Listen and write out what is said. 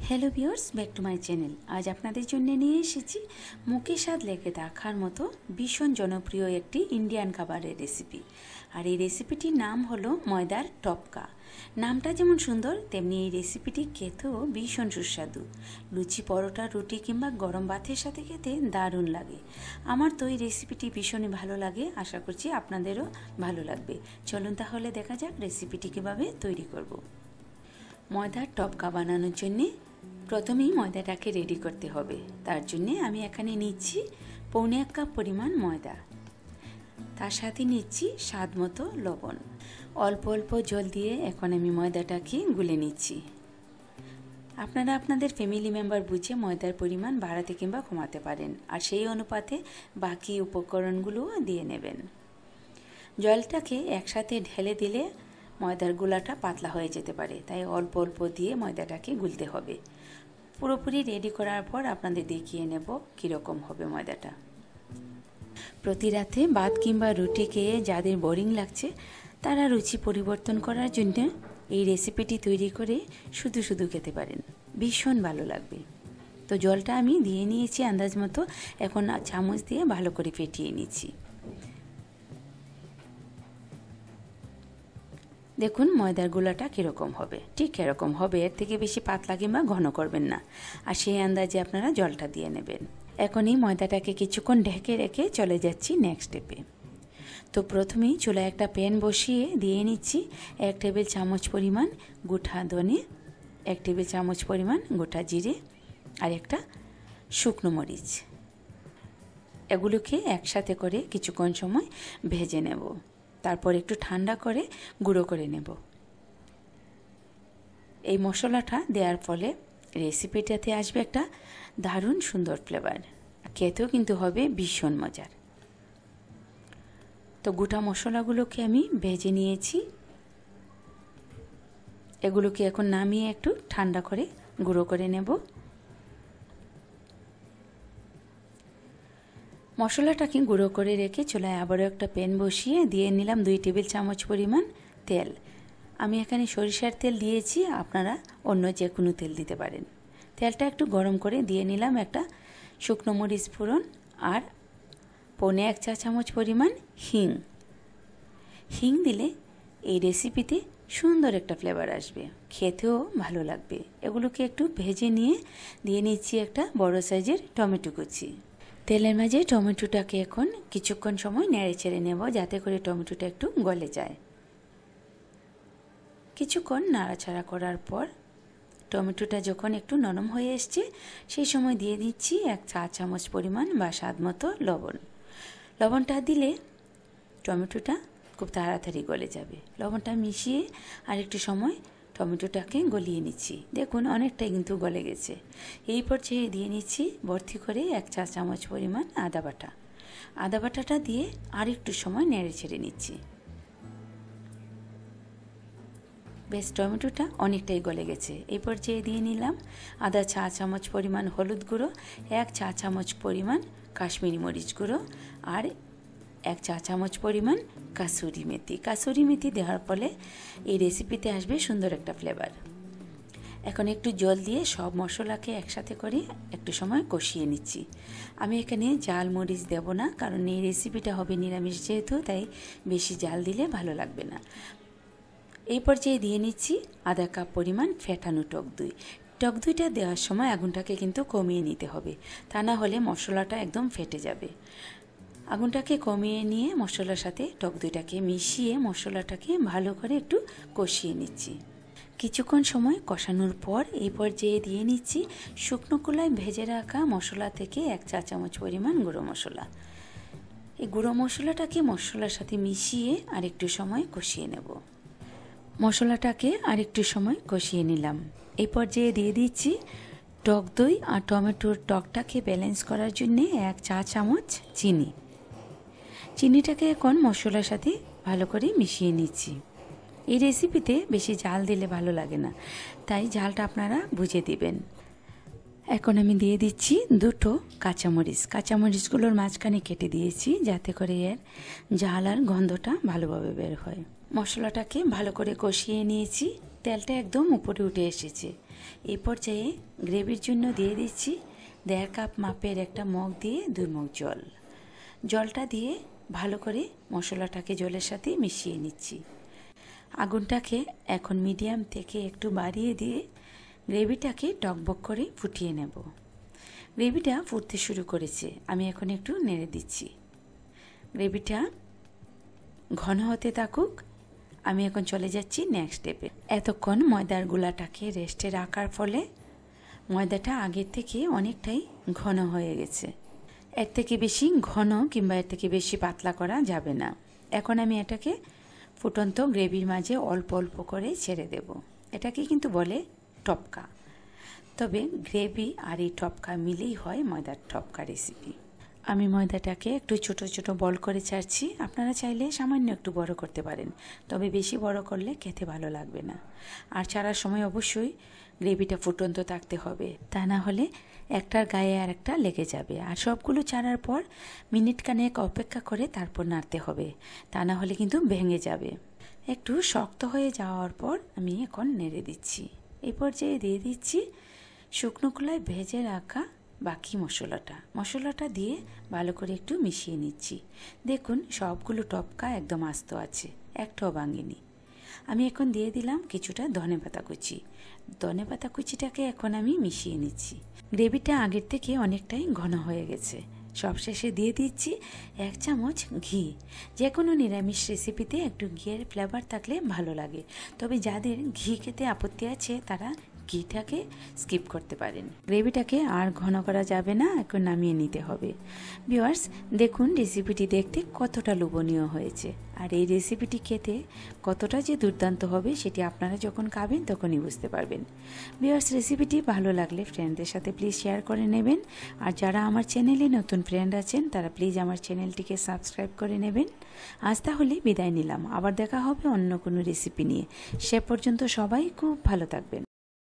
Hello viewers, back to my channel. আজ আপনাদের জন্য নিয়ে এসেছি মুখে স্বাদ লেগে থাকার মতো ভীষণ জনপ্রিয় একটি ইন্ডিয়ান খাবারের রেসিপি। আর এই রেসিপিটির নাম হলো ময়দার টপকা। নামটা যেমন সুন্দর, তেমনি এই রেসিপিটি খেতেও ভীষণ সুস্বাদু। লুচি, পরোটা, রুটি কিংবা গরম ভাতের সাথে খেতে দারুণ লাগে। আমার তো এই রেসিপিটি ভীষণই ভালো লাগে, আশা করছি আপনাদেরও ভালো লাগবে। চলুন তাহলে দেখা যাক রেসিপিটি কীভাবে তৈরি করব। ময়দার টপকা বানানোর জন্যে প্রথমেই ময়দাটাকে রেডি করতে হবে। তার জন্যে আমি এখানে নিচ্ছি 1.25 কাপ পরিমাণ ময়দা, তার সাথে নিচ্ছি স্বাদ মতো লবণ। অল্প অল্প জল দিয়ে এখন আমি ময়দাটাকে গুলে নিচ্ছি। আপনারা আপনাদের ফ্যামিলি মেম্বার বুঝে ময়দার পরিমাণ বাড়াতে কিংবা কমাতে পারেন, আর সেই অনুপাতে বাকি উপকরণগুলোও দিয়ে নেবেন। জলটাকে একসাথে ঢেলে দিলে ময়দার গুলাটা পাতলা হয়ে যেতে পারে, তাই অল্প অল্প দিয়ে ময়দাটাকে গুলতে হবে। পুরোপুরি রেডি করার পর আপনাদের দেখিয়ে নেব কীরকম হবে ময়দাটা। প্রতি রাতে ভাত কিংবা রুটি খেয়ে যাদের বোরিং লাগছে, তারা রুচি পরিবর্তন করার জন্য এই রেসিপিটি তৈরি করে শুধু শুধু খেতে পারেন, ভীষণ ভালো লাগবে। তো জলটা আমি দিয়ে নিয়েছি আন্দাজ মতো, এখন চামচ দিয়ে ভালো করে ফেটিয়ে নিচ্ছি। দেখুন ময়দার গোলাটা কীরকম হবে, ঠিক এরকম হবে, এর থেকে বেশি পাতলা কিংবা ঘন করবেন না। আর সেই আন্দাজে আপনারা জলটা দিয়ে নেবেন। এখন এই ময়দাটাকে কিছুক্ষণ ঢেকে রেখে চলে যাচ্ছি নেক্সট স্টেপে। তো প্রথমেই চুলায় একটা প্যান বসিয়ে দিয়ে নিচ্ছি 1 টেবিল চামচ পরিমাণ গোটা ধনে, 1 টেবিল চামচ পরিমাণ গোটা জিরে আর একটা শুকনো মরিচ। এগুলোকে একসাথে করে কিছুক্ষণ সময় ভেজে নেব, তারপর একটু ঠান্ডা করে গুঁড়ো করে নেব। এই মশলাটা দেওয়ার ফলে রেসিপিটাতে আসবে একটা দারুণ সুন্দর ফ্লেভার, খেতেও কিন্তু হবে ভীষণ মজার। তো গোটা মশলাগুলোকে আমি ভেজে নিয়েছি, এগুলোকে এখন নামিয়ে একটু ঠান্ডা করে গুঁড়ো করে নেব। মশলাটাকে গুঁড়ো করে রেখে চুলায় আবারও একটা প্যান বসিয়ে দিয়ে নিলাম 2 টেবিল চামচ পরিমাণ তেল। আমি এখানে সরিষার তেল দিয়েছি, আপনারা অন্য যে কোনো তেল দিতে পারেন। তেলটা একটু গরম করে দিয়ে নিলাম একটা শুকনো মরিচ ফোড়ন আর 1.25 চা চামচ পরিমাণ হিং। হিং দিলে এই রেসিপিতে সুন্দর একটা ফ্লেভার আসবে, খেতেও ভালো লাগবে। এগুলোকে একটু ভেজে নিয়ে দিয়ে নিচ্ছি একটা বড় সাইজের টমেটো কুচি। তেলের মাঝে টমেটোটাকে এখন কিছুক্ষণ সময় নেড়ে চেড়ে নেব, যাতে করে টমেটোটা একটু গলে যায়। কিছুক্ষণ নাড়াচাড়া করার পর টমেটোটা যখন একটু নরম হয়ে এসছে, সেই সময় দিয়ে দিচ্ছি 1 চা চামচ পরিমাণ বা স্বাদ মতো লবণ। লবণটা দিলে টমেটোটা খুব তাড়াতাড়ি গলে যাবে। লবণটা মিশিয়ে আরেকটু সময় টমেটোটাকে গলিয়ে নিচ্ছি। দেখুন অনেকটাই কিন্তু গলে গেছে। এই পর্যায়ে দিয়ে নিচ্ছি ভর্তি করে 1 চা চামচ পরিমাণ আদা বাটা। আদা বাটাটা দিয়ে আরেকটু সময় নেড়ে ছেড়ে নিচ্ছি। বেশ, টমেটোটা অনেকটাই গলে গেছে। এই পর্যায়ে দিয়ে নিলাম আধা চা চামচ পরিমাণ হলুদ গুঁড়ো, 1 চা চামচ পরিমাণ কাশ্মীরি মরিচ গুঁড়ো আর 1 চা চামচ পরিমাণ কাসুরি মেথি। কাসুরি মেথি দেওয়ার ফলে এই রেসিপিতে আসবে সুন্দর একটা ফ্লেভার। এখন একটু জল দিয়ে সব মশলাকে একসাথে করে একটু সময় কষিয়ে নিচ্ছি। আমি এখানে জাল মরিচ দেব না, কারণ এই রেসিপিটা হবে নিরামিষ যেহেতু, তাই বেশি জাল দিলে ভালো লাগবে না। এই পর্যায়ে দিয়ে নিচ্ছি আধা কাপ পরিমাণ ফেটানো টক দই। টক দইটা দেওয়ার সময় আগুনটাকে কিন্তু কমিয়ে নিতে হবে, তা না হলে মশলাটা একদম ফেটে যাবে। আগুনটাকে কমিয়ে নিয়ে মশলার সাথে টক দইটাকে মিশিয়ে মশলাটাকে ভালো করে একটু কষিয়ে নিচ্ছি। কিছুক্ষণ সময় কষানোর পর এই পর্যায়ে দিয়ে নিচ্ছি শুকনো কলায় ভেজে রাখা মশলা থেকে 1 চা চামচ পরিমাণ গুঁড়ো মশলা। এই গুঁড়ো মশলাটাকে মশলার সাথে মিশিয়ে আরেকটু সময় কষিয়ে নেব। মশলাটাকে আরেকটু সময় কষিয়ে নিলাম। এই পর্যায়ে দিয়ে দিচ্ছি টক দই আর টমেটোর টকটাকে ব্যালেন্স করার জন্যে 1 চা চামচ চিনি। চিনিটাকে এখন মশলার সাথে ভালো করে মিশিয়ে নিচ্ছি। এই রেসিপিতে বেশি ঝাল দিলে ভালো লাগে না, তাই ঝালটা আপনারা বুঝে দিবেন। এখন আমি দিয়ে দিচ্ছি 2টো কাঁচামরিচ। কাঁচামরিচগুলোর মাঝখানে কেটে দিয়েছি, যাতে করে এর ঝাল আর গন্ধটা ভালোভাবে বের হয়। মশলাটাকে ভালো করে কষিয়ে নিয়েছি। তেলটা একদম উপরে উঠে এসেছে। এই পর্যায়ে গ্রেভির জন্য দিয়ে দিচ্ছি 1.5 কাপ মাপের একটা মগ দিয়ে 2 মগ জল। জলটা দিয়ে ভালো করে মশলাটাকে জলের সাথে মিশিয়ে নিচ্ছি। আগুনটাকে এখন মিডিয়াম থেকে একটু বাড়িয়ে দিয়ে গ্রেভিটাকে টকবক করে ফুটিয়ে নেব। গ্রেভিটা ফুটতে শুরু করেছে, আমি এখন একটু নেড়ে দিচ্ছি। গ্রেভিটা ঘন হতে থাকুক, আমি এখন চলে যাচ্ছি নেক্সট স্টেপে। এতক্ষণ ময়দার গুলাটাকে রেস্টে রাখার ফলে ময়দাটা আগের থেকে অনেকটাই ঘন হয়ে গেছে। এর থেকে বেশি ঘন কিংবা এর থেকে বেশি পাতলা করা যাবে না। এখন আমি এটাকে ফুটন্ত গ্রেভির মাঝে অল্প অল্প করে ছেড়ে দেব। এটাকে কিন্তু বলে টপকা। তবে গ্রেভি আর এই টপকা মিলেই হয় ময়দার টপকা রেসিপি। আমি ময়দাটাকে একটু ছোট ছোট বল করে ছাড়ছি। আপনারা চাইলে সামান্য একটু বড় করতে পারেন, তবে বেশি বড় করলে খেতে ভালো লাগবে না। আর ছাড়ার সময় অবশ্যই গ্রেভিটা ফুটন্ত থাকতে হবে, তা না হলে একটার গায়ে আর একটা লেগে যাবে। আর সবগুলো ছাড়ার পর মিনিট খানেক অপেক্ষা করে তারপর নাড়তে হবে, তা না হলে কিন্তু ভেঙে যাবে। একটু শক্ত হয়ে যাওয়ার পর আমি এখন নেড়ে দিচ্ছি। এই পর্যায়ে দিয়ে দিচ্ছি শুকনো খোলায় ভেজে রাখা বাকি মশলাটা দিয়ে ভালো করে একটু মিশিয়ে নিচ্ছি। দেখুন সবগুলো টপকা একদম আস্ত আছে, একটাও ভাঙেনি। আমি এখন দিয়ে দিলাম কিছুটা ধনেপাতা কুচি। ধনেপাতা কুচিটাকে এখন আমি মিশিয়ে নিচ্ছি। গ্রেভিটা আগের থেকে অনেকটাই ঘন হয়ে গেছে। সবশেষে দিয়ে দিচ্ছি 1 চামচ ঘি। যে কোনো নিরামিষ রেসিপিতে একটু ঘিয়ের ফ্লেভার থাকলে ভালো লাগে, তবে যাদের ঘি খেতে আপত্তি আছে তারা ঘিটাকে স্কিপ করতে পারেন। গ্রেভিটাকে আর ঘন করা যাবে না, এখন নামিয়ে নিতে হবে। ভিউয়ার্স, দেখুন রেসিপিটি দেখতে কতটা লোভনীয় হয়েছে, আর এই রেসিপিটি খেতে কতটা যে দুর্দান্ত হবে সেটি আপনারা যখন খাবেন তখনই বুঝতে পারবেন। ভিউয়ার্স, রেসিপিটি ভালো লাগলে ফ্রেন্ডদের সাথে প্লিজ শেয়ার করে নেবেন। আর যারা আমার চ্যানেলে নতুন ফ্রেন্ড আছেন তারা প্লিজ আমার চ্যানেলটিকে সাবস্ক্রাইব করে নেবেন। আজ তাহলে বিদায় নিলাম, আবার দেখা হবে অন্য কোনো রেসিপি নিয়ে। সে পর্যন্ত সবাই খুব ভালো থাকবেন।